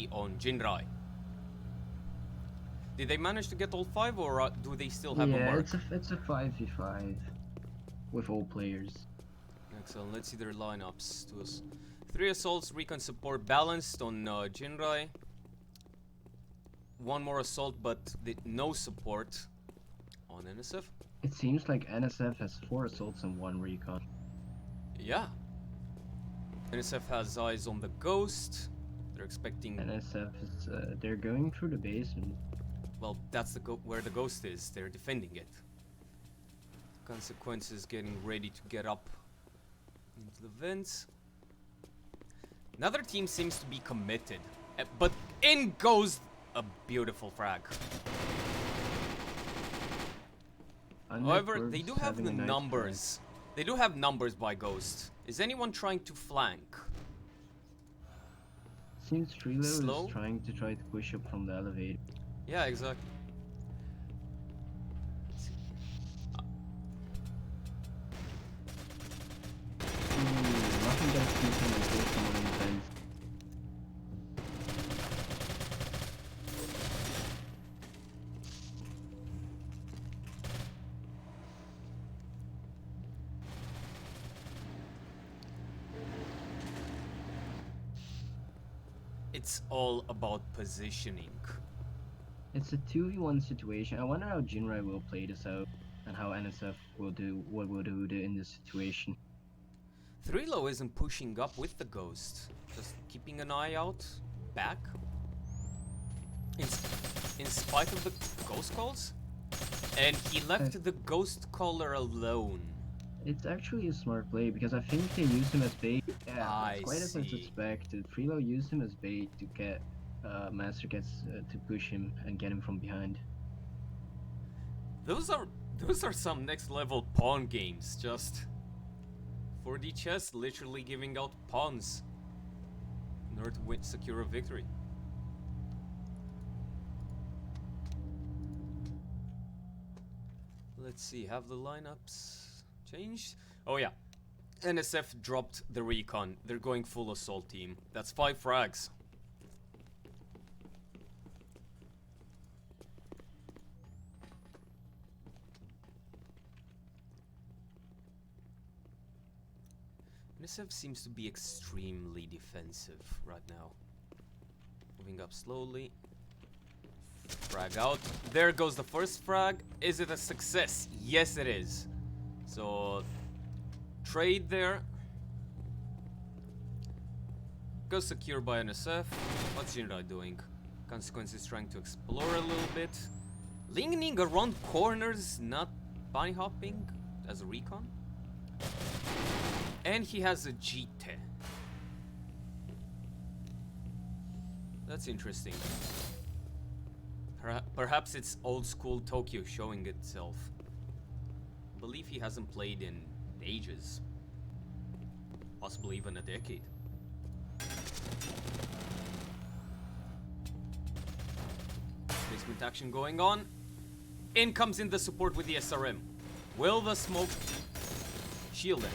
be on Jinrai. Did they manage to get all 5, or do they still have a mark? Yeah, it's a 5v5 with all players. Excellent. Let's see their lineups. 3 assaults, recon support balanced on Jinrai. 1 more assault, but no support on NSF. It seems like NSF has 4 assaults and 1 recon. Yeah. NSF has eyes on the ghost. They're expecting... NSF is, they're going through the basement. Well, that's where the ghost is. They're defending it. Consequences getting ready to get up into the vents. Another team seems to be committed. But in goes a beautiful frag. However, they do have the numbers. They do have numbers by Ghost. Is anyone trying to flank? Seems Trilo is trying to push up from the elevator. Yeah, exactly. Nothing gets decent until someone in the fence. It's all about positioning. It's a 2v1 situation. I wonder how Jinrai will play this out and how NSF will do in this situation. 3-Low isn't pushing up with the ghost, just keeping an eye out back. In spite of the ghost calls, and he left the ghost caller alone. It's actually a smart play because I think they use him as bait. Yeah, it's quite as I suspected. 3-Low used him as bait to get Master gets to push him and get him from behind. Those are some next level pawn games. Just 4D chess, literally giving out pawns in order to secure a victory. Let's see, have the lineups changed? Oh yeah, NSF dropped the recon. They're going full assault team. That's 5 frags. NSF seems to be extremely defensive right now. Moving up slowly. Frag out. There goes the first frag. Is it a success? Yes, it is. So, trade there. Go secure by NSF. What's Jinrai doing? Consequences trying to explore a little bit. Leaning around corners, not bunny hopping as a recon. And he has a GT. That's interesting. Perhaps it's old school Tokyo showing itself. I believe he hasn't played in ages. Possibly even a decade. Basement action going on. In comes in the support with the SRM. Will the smoke shield it?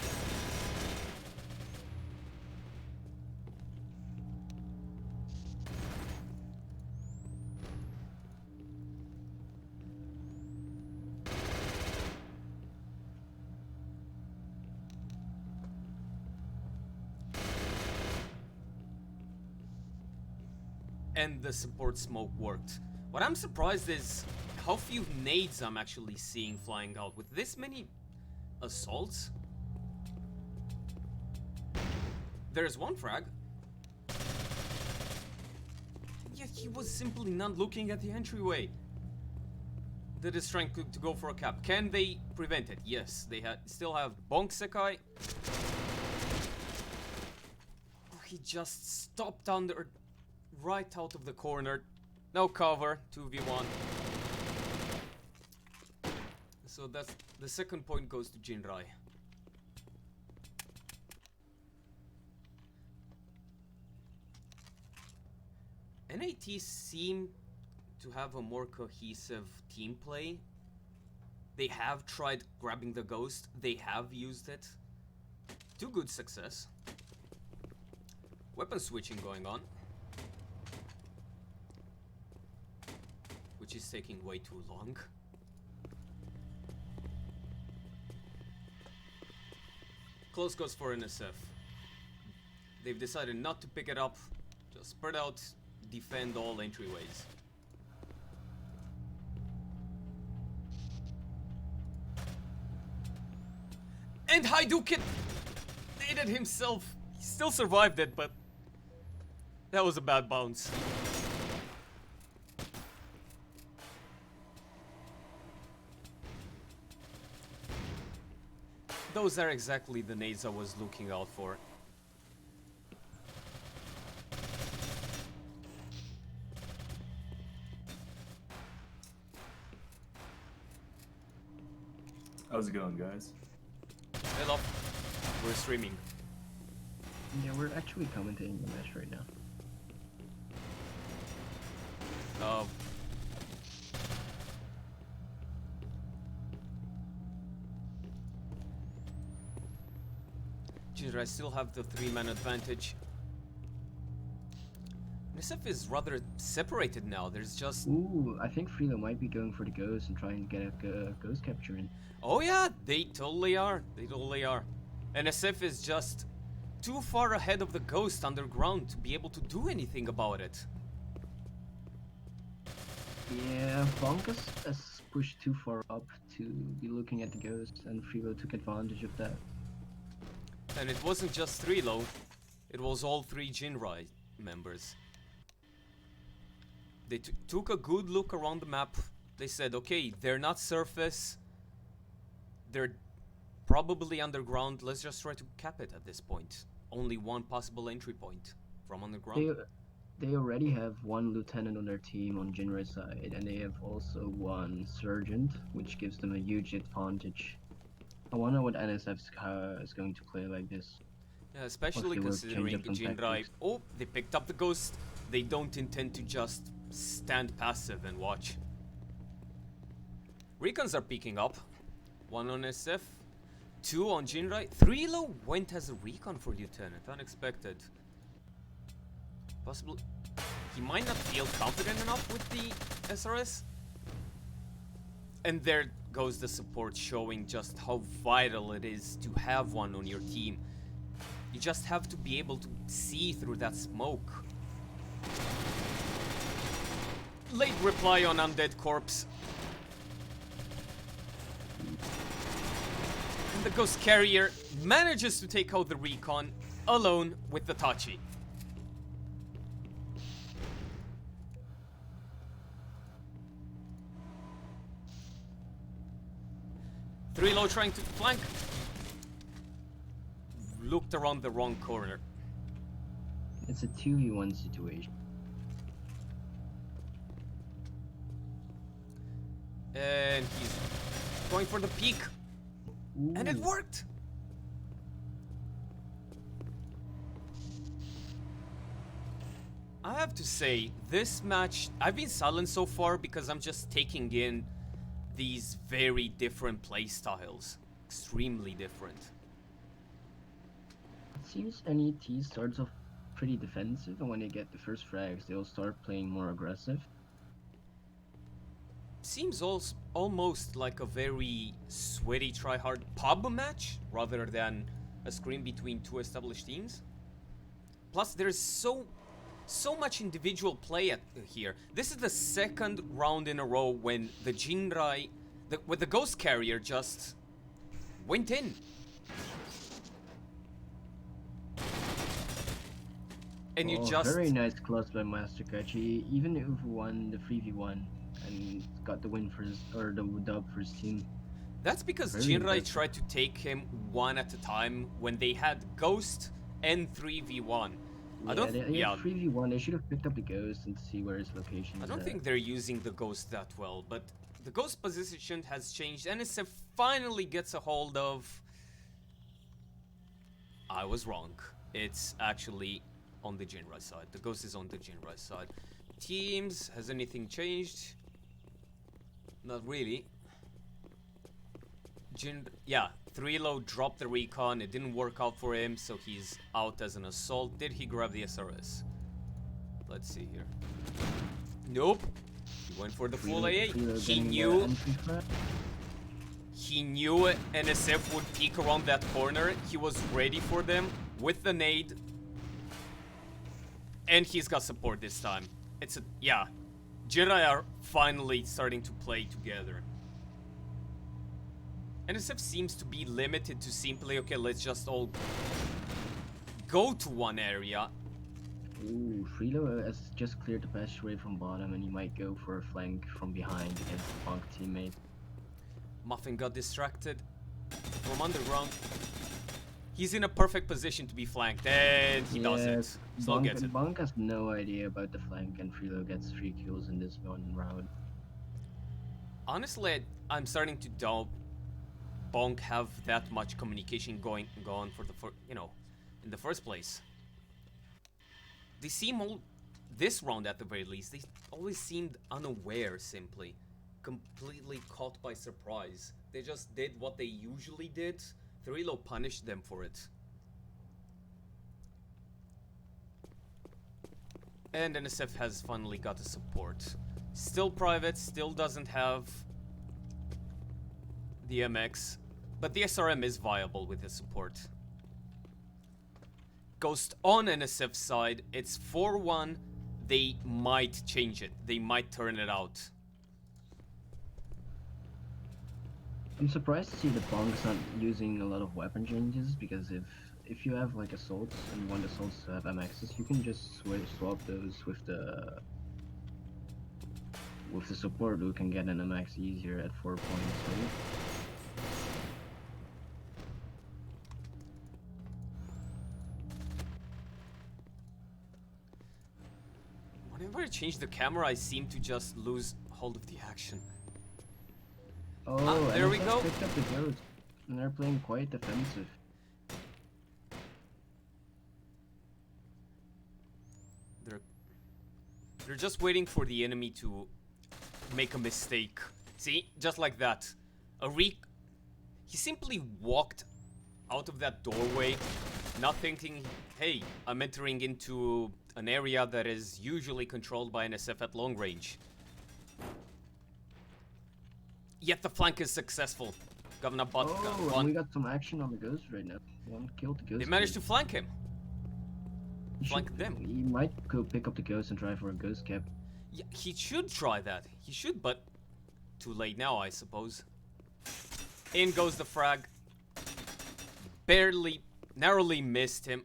And the support smoke worked. What I'm surprised is how few nades I'm actually seeing flying out. With this many assaults, there's one frag. Yet he was simply not looking at the entryway. That is trying to go for a cap. Can they prevent it? Yes, they still have BONK Sekai. Oh, he just stopped under right out of the corner. No cover. 2v1. So that's the second point goes to Jinrai. NaT seem to have a more cohesive team play. They have tried grabbing the ghost. They have used it to good success. Weapon switching going on. which is taking way too long. Close goes for NSF. They've decided not to pick it up, just spread out, defend all entryways. And Haiduke did it himself. He still survived it, but that was a bad bounce. Those are exactly the nades I was looking out for. How's it going, guys? Hello. We're streaming. Yeah, we're actually commentating the match right now. I still have the 3-man advantage. NSF is rather separated now. There's just... Ooh, I think Frilo might be going for the ghost and trying to get a ghost capture in. Oh yeah, they totally are. They totally are. NSF is just too far ahead of the ghost underground to be able to do anything about it. Yeah, BONK has pushed too far up to be looking at the ghost, and Frilo took advantage of that. And it wasn't just 3 low, it was all 3 Jinrai members. They took a good look around the map. They said, okay, they're not surface, they're probably underground, let's just try to cap it at this point. Only one possible entry point from underground. They already have one lieutenant on their team on Jinrai side, and they have also one sergeant, which gives them a huge advantage. I wonder what NSF is going to play like this. Yeah, especially considering Jinrai. Oh, they picked up the ghost. They don't intend to just stand passive and watch. Recons are picking up. 1 on SF, 2 on Jinrai. 3 low went as a recon for Lieutenant. Unexpected. Possibly he might not feel confident enough with the SRS. And there goes the support, showing just how vital it is to have one on your team. You just have to be able to see through that smoke. Late reply on Undead Corpse. And the Ghost Carrier manages to take out the recon alone with the Tachi. Three low trying to flank. Looked around the wrong corner. It's a 2v1 situation. And he's going for the peak. Ooh. And it worked! I have to say, this match, I've been silent so far because I'm just taking in these very different play styles. Extremely different. It seems NET starts off pretty defensive, and when they get the first frags, they'll start playing more aggressive. Seems almost like a very sweaty try-hard pub match rather than a scrim between 2 established teams. Plus, there's so much individual play here. This is the second round in a row when the Jinrai, with the Ghost Carrier, just went in. And you just... Very nice clutch by Master Kachi. Even if won the 3v1 and got the win for his, or the dub for his team. That's because Jinrai tried to take him one at a time when they had Ghost and 3v1. Yeah, they had 3v1, they should have picked up the Ghost and see where his location is. I don't think they're using the Ghost that well, but the Ghost position has changed. NSF finally gets a hold of... I was wrong. It's actually on the Jinrai side. The Ghost is on the Jinrai side. Teams, has anything changed? Not really. Yeah, 3 low dropped the recon, it didn't work out for him, so he's out as an assault. Did he grab the SRS? Let's see here. Nope. He went for the full AA. Freelo He getting knew. the entry frag. He knew NSF would peek around that corner. He was ready for them with the nade. And he's got support this time. It's a... yeah. Jedi are finally starting to play together. NSF seems to be limited to simply, okay, let's just all go to one area. Ooh, Freelo has just cleared the passageway from bottom, and he might go for a flank from behind against the BONK teammate. Muffin got distracted from underground. He's in a perfect position to be flanked, and he doesn't. Slow gets it. BONK has no idea about the flank, and Freelo gets 3 kills in this one round. Honestly, I'm starting to doubt BONK have that much communication going on for the in the first place. They seem all this round at the very least. They always seemed unaware, simply completely caught by surprise. They just did what they usually did. Thrilo punished them for it. And NSF has finally got the support. Still private, still doesn't have the MX, but the SRM is viable with the support. Ghost on NSF side, it's 4-1. They might change it. They might turn it out. I'm surprised to see the BONK's not using a lot of weapon changes, because if you have like assaults and you want assaults to have MXs, you can just swap those with the support who can get an MX easier at 4 points, right? Whenever I change the camera, I seem to just lose hold of the action. Oh, there we go. Picked up the ghost, and they're playing quite defensive. They're just waiting for the enemy to make a mistake. See, just like that. He simply walked out of that doorway, not thinking, hey, I'm entering into an area that is usually controlled by NSF at long range. Yet the flank is successful. Governor Bot Oh, and we got some action on the ghost right now. One killed the ghost. They managed to flank him. Flank them. He might go pick up the ghost and try for a ghost cap. Yeah, he should try that. He should, but too late now, I suppose. In goes the frag. Narrowly missed him.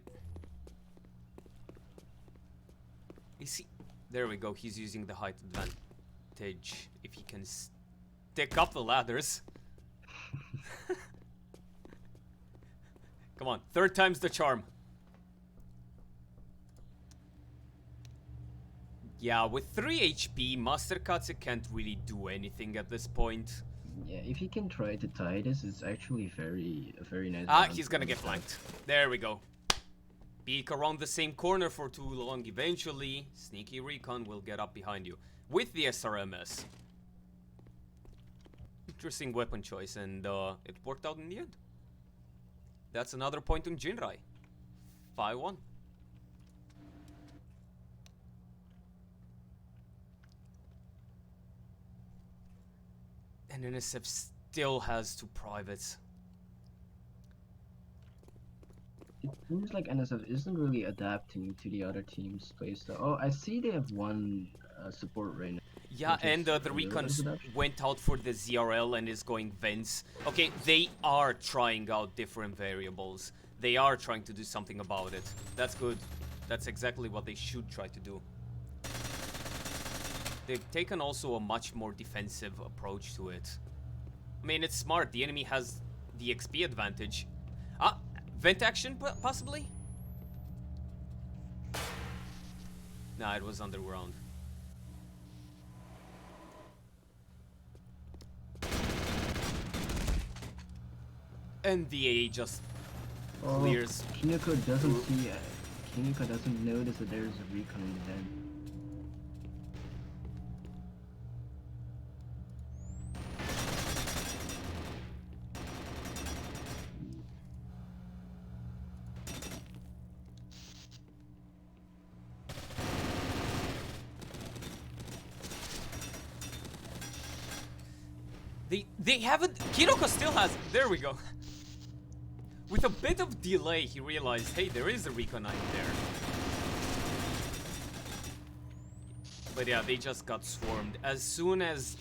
You see, there we go. He's using the height advantage. If he can stick up the ladders. Come on, third time's the charm. Yeah, with 3 HP, Master Katse can't really do anything at this point. Yeah, if he can try to tie this, it's actually a very nice. He's gonna get flanked. There we go. Peek around the same corner for too long. Eventually, Sneaky Recon will get up behind you with the SRMS. Interesting weapon choice, and it worked out in the end. That's another point on Jinrai. 5-1. And NSF still has 2 privates. It seems like NSF isn't really adapting to the other team's playstyle. Oh, I see they have one support right now. Yeah, and the recons went out for the ZRL and is going Vents. Okay, they are trying out different variables. They are trying to do something about it. That's good. That's exactly what they should try to do. They've taken also a much more defensive approach to it. I mean, it's smart. The enemy has the XP advantage. Vent action, possibly? Nah, it was underground. And the AA just clears. Kinoko doesn't see it. Kinoko doesn't notice that there's a recon in the den. They haven't. Kinoko still has. There we go. With a bit of delay, he realized, hey, there is a recon line there. But yeah, they just got swarmed. As soon as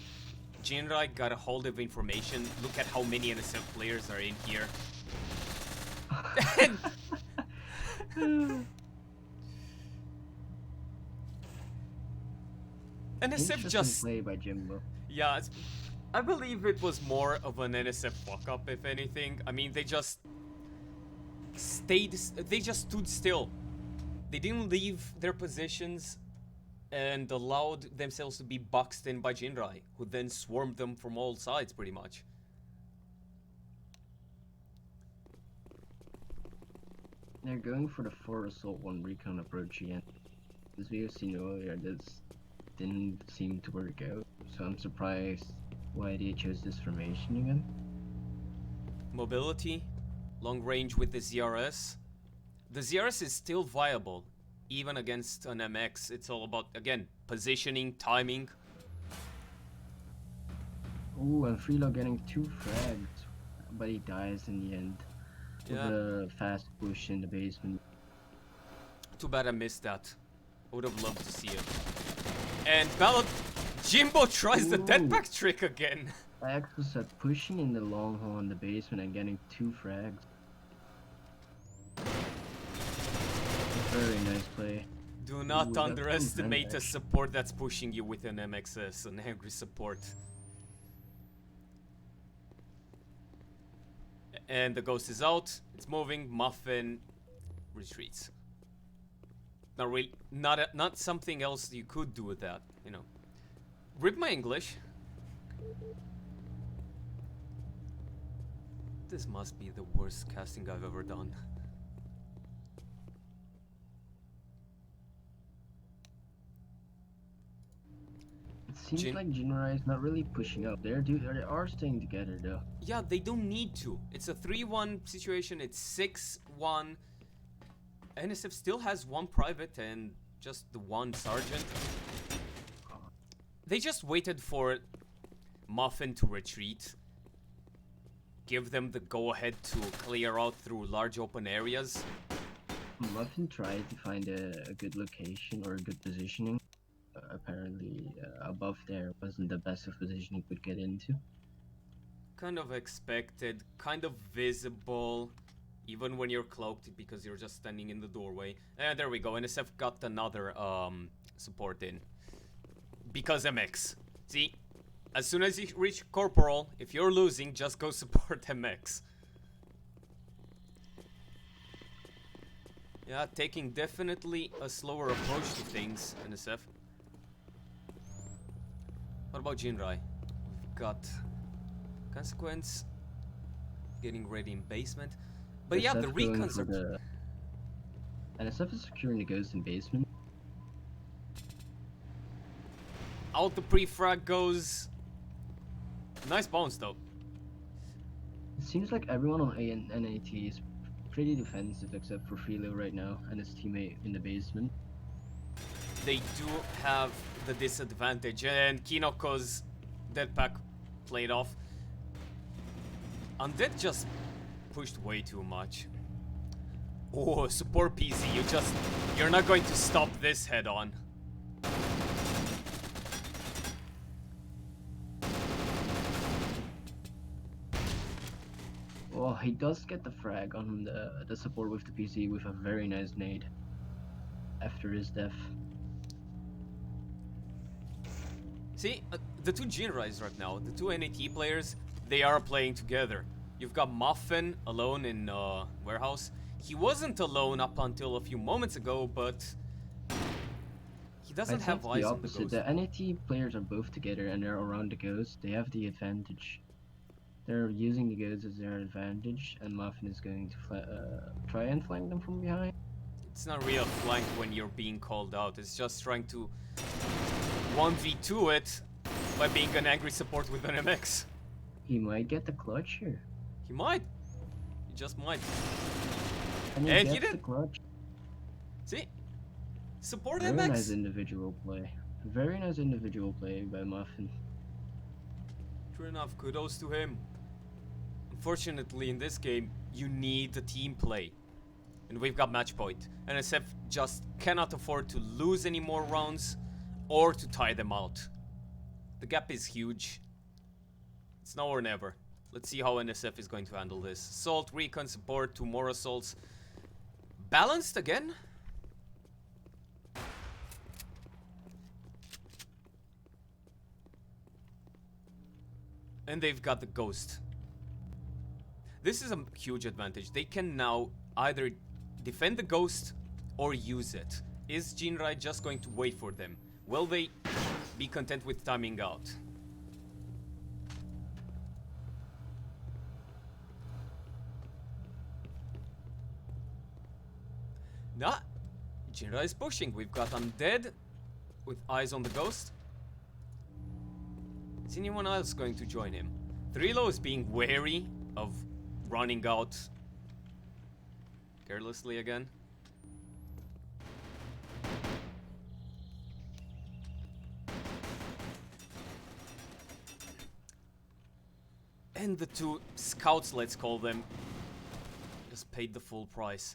Jinrai got a hold of information, look at how many NSF players are in here. NSF just play by Jimbo. Yeah, I believe it was more of an NSF fuck up, if anything. I mean, they just stood still. They didn't leave their positions and allowed themselves to be boxed in by Jinrai, who then swarmed them from all sides, pretty much. They're going for the 4 assault 1 recon approach again. As we have seen earlier, this didn't seem to work out, so I'm surprised why they chose this formation again. Mobility, long range with the ZRS. The ZRS is still viable, even against an MX. It's all about, again, positioning, timing. Ooh, and Freelo getting 2 frags, but he dies in the end. Yeah. With a fast push in the basement. Too bad I missed that. I would have loved to see it. And Ballot Jimbo tries the deadpack trick again. Axel at pushing in the long hole in the basement and getting 2 frags. Very nice play. Do not underestimate a support that's pushing you with an MXS, an angry support. And the ghost is out. It's moving. Muffin retreats. Not really. Not something else you could do with that. You know. Rip my English. This must be the worst casting I've ever done. It seems like Jinrai is not really pushing up. They are staying together though. Yeah, they don't need to. It's a 3-1 situation. It's 6-1. NSF still has 1 private and just the 1 sergeant. They just waited for Muffin to retreat. Give them the go-ahead to clear out through large open areas. Muffin tried to find a good location or a good positioning. Apparently, above there wasn't the best of position he could get into. Kind of expected, kind of visible, even when you're cloaked because you're just standing in the doorway. And there we go, NSF got another support in. Because MX. See, as soon as you reach Corporal, if you're losing, just go support MX. Yeah, taking definitely a slower approach to things, NSF. What about Jinrai? We've got Consequence getting ready in basement. But yeah, the recons are... NSF is securing the ghost in basement. Out the pre-frag goes. Nice bounce though. It seems like everyone on A and NAT is pretty defensive except for Freelo right now and his teammate in the basement. They do have the disadvantage, and Kinoko's deadpack played off. Undead just pushed way too much. Oh, support PC, you're not going to stop this head on. Well, he does get the frag on the support with the PC with a very nice nade after his death. See, the 2 Jinrais right now, the 2 NAT players, they are playing together. You've got Muffin alone in warehouse. He wasn't alone up until a few moments ago, but he doesn't have eyes on the ghost. The NAT players are both together and they're around the ghost. They have the advantage. They're using the ghost as their advantage, and Muffin is going to try and flank them from behind. It's not real flank when you're being called out. It's just trying to 1v2 it by being an angry support with an MX. He might get the clutch here. He might. He just might. And he gets the clutch. See? Support Very MX. nice individual play. Very nice individual play by Muffin. True enough, kudos to him. Unfortunately, in this game, you need the team play. And we've got match point. NSF just cannot afford to lose any more rounds or to tie them out. The gap is huge. It's now or never. Let's see how NSF is going to handle this. Assault, recon, support, 2 more assaults. Balanced again? And they've got the ghost. This is a huge advantage. They can now either defend the ghost or use it. Is Jinrai just going to wait for them? Will they be content with timing out? Nah, Jinrai is pushing. We've got Undead with eyes on the ghost. Is anyone else going to join him? Thrilo is being wary of running out carelessly again. And the 2 scouts, let's call them, just paid the full price.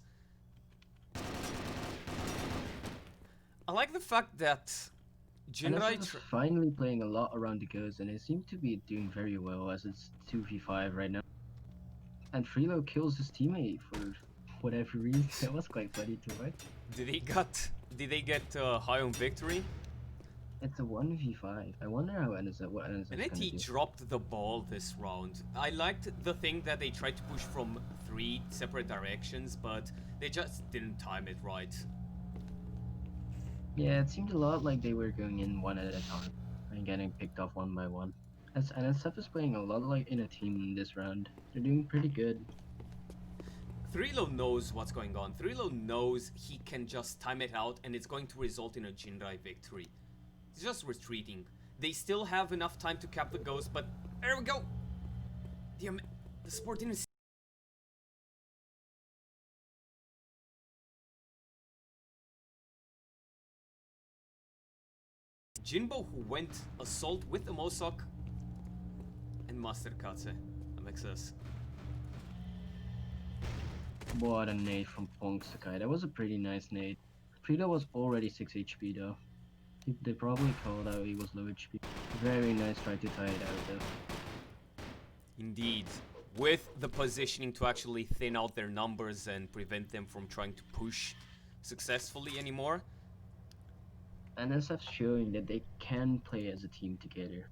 I like the fact that Jinrai is finally playing a lot around the ghost, and it seems to be doing very well as it's 2v5 right now. And Freelo kills his teammate for whatever reason. That was quite funny too, right? Did they get high on victory? It's a 1v5. I wonder how NSF, what NSF is NaT gonna do. dropped the ball this round. I liked the thing that they tried to push from 3 separate directions, but they just didn't time it right. Yeah, it seemed a lot like they were going in one at a time and getting picked off one by one. As NSF is playing a lot like in a team this round. They're doing pretty good. Thrilo knows what's going on. Thrilo knows he can just time it out and it's going to result in a Jinrai victory. He's just retreating. They still have enough time to cap the ghost, but there we go! The sport didn't. Jinbo, who went assault with the Mosok, and Master Katse. Alexis. What a nade from BONK Sakai. That was a pretty nice nade. Frida was already 6 HP though. They probably called out he was low HP. Very nice try to tie it out though. Indeed. With the positioning to actually thin out their numbers and prevent them from trying to push successfully anymore. NSF's showing that they can play as a team together.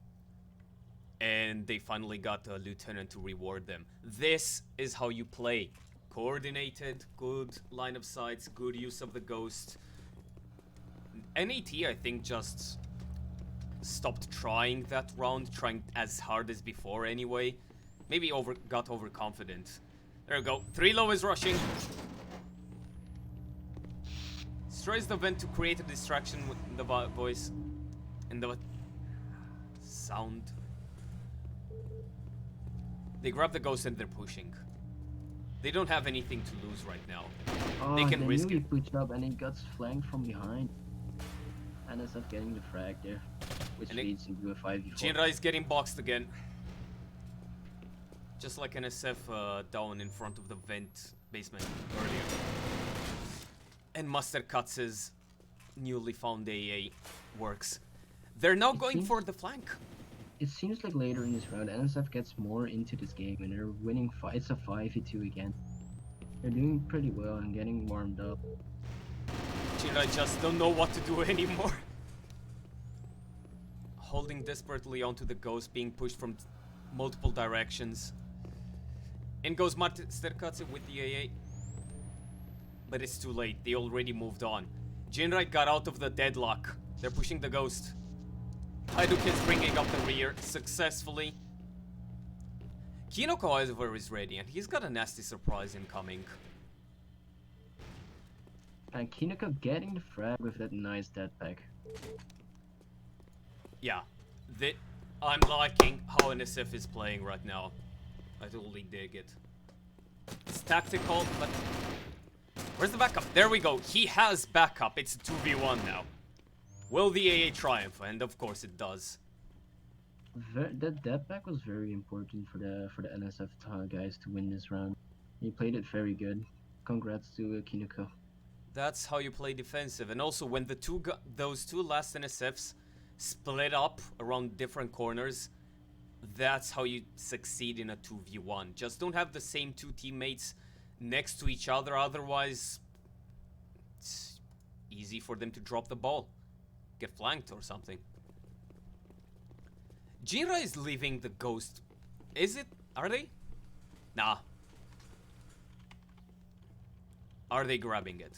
And they finally got a lieutenant to reward them. This is how you play. Coordinated, good line of sights, good use of the ghost. NAT, I think, just stopped trying that round, trying as hard as before anyway. Maybe got overconfident. There we go. Thrilo is rushing. Destroys the vent to create a distraction with the voice and the sound. They grab the ghost and they're pushing. They don't have anything to lose right now. Oh, they can risk knew it. He pushed up and he got flanked from behind. NSF getting the frag there, which leads into a 5v4. Jinrai is getting boxed again. Just like NSF down in front of the vent basement earlier. And Master Katsu's newly found AA works. They're now going for the flank. It seems like later in this round, NSF gets more into this game and they're winning. It's a 5v2 again. They're doing pretty well and getting warmed up. Jinrai just don't know what to do anymore. Holding desperately onto the ghost, being pushed from multiple directions. In goes Master Katsu with the AA. But it's too late, they already moved on. Jinrai got out of the deadlock. They're pushing the ghost. Haiduke is bringing up the rear successfully. Kinoko, however, is ready, and he's got a nasty surprise incoming. And Kinoko getting the frag with that nice dead pack. Yeah, I'm liking how NSF is playing right now. I totally dig it. It's tactical, but where's the backup? There we go. He has backup. It's a 2v1 now. Will the AA triumph? And of course it does. That back was very important for the NSF guys to win this round. He played it very good. Congrats to Kinuko. That's how you play defensive. And also, when the those two last NSFs split up around different corners, that's how you succeed in a 2v1. Just don't have the same two teammates next to each other, otherwise it's easy for them to drop the ball, get flanked or something. Jinra is leaving the ghost. Is it? Are they? Nah. Are they grabbing it?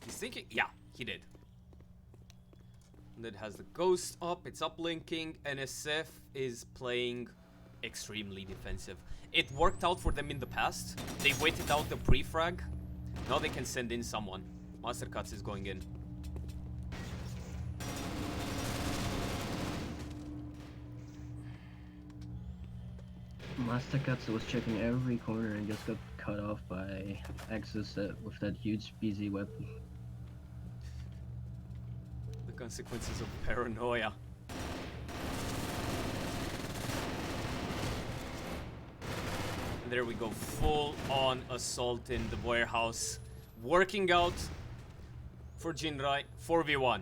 He's thinking, yeah, he did. That has the ghost up, it's uplinking. NSF is playing extremely defensive. It worked out for them in the past. They waited out the pre-frag. Now they can send in someone. Master Cuts is going in. Master Katsu was checking every corner and just got cut off by Axis with that huge BZ weapon. The consequences of paranoia. And there we go, full on assault in the warehouse. Working out for Jinrai, 4v1.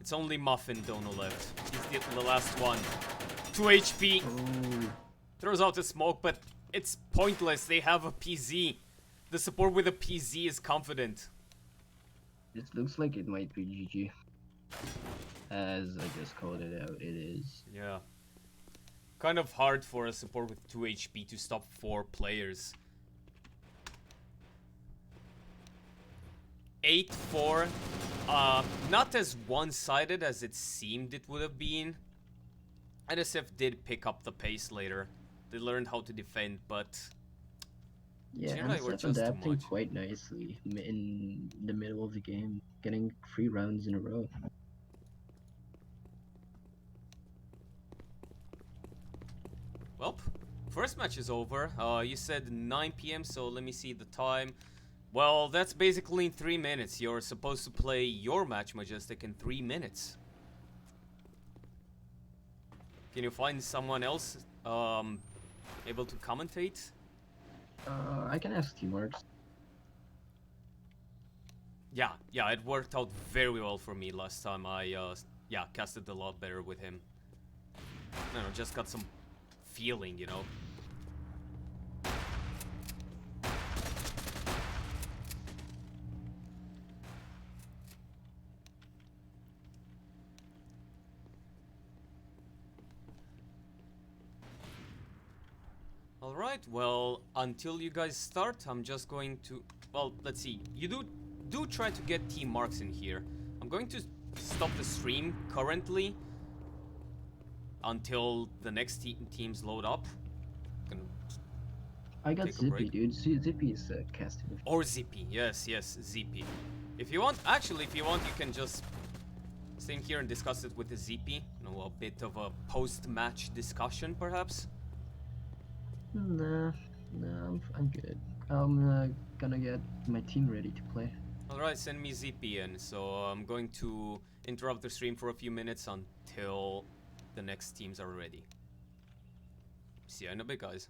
It's only Muffin Dono left. He's the last one. 2 HP. Oh. Throws out a smoke, but it's pointless. They have a PZ. The support with a PZ is confident. It looks like it might be GG. As I just called it out, it is. Yeah. Kind of hard for a support with 2 HP to stop 4 players. 8-4. Not as one-sided as it seemed it would have been. NSF did pick up the pace later. They learned how to defend, but Yeah, Jinrai were NSF just too adapting much. quite nicely in the middle of the game, getting 3 rounds in a row. Well, first match is over. You said 9 PM, so let me see the time. Well, that's basically in 3 minutes. You're supposed to play your match, Majestic, in 3 minutes. Can you find someone else able to commentate? I can ask T-Marks. Yeah, it worked out very well for me last time. I, casted a lot better with him. I don't know, just got some feeling, you know? Alright, well, until you guys start, I'm just going to... Well, let's see. You do try to get team marks in here. I'm going to stop the stream currently until the next teams load up. I got Take a Zippy, break. dude. Zippy is casting. Or Zippy, yes, Zippy. If you want, you can just stay in here and discuss it with the Zippy. You know, a bit of a post-match discussion, perhaps. Nah, I'm good. I'm gonna get my team ready to play. Alright, send me Zippy in. So I'm going to interrupt the stream for a few minutes until the next teams are ready. See you in a bit, guys.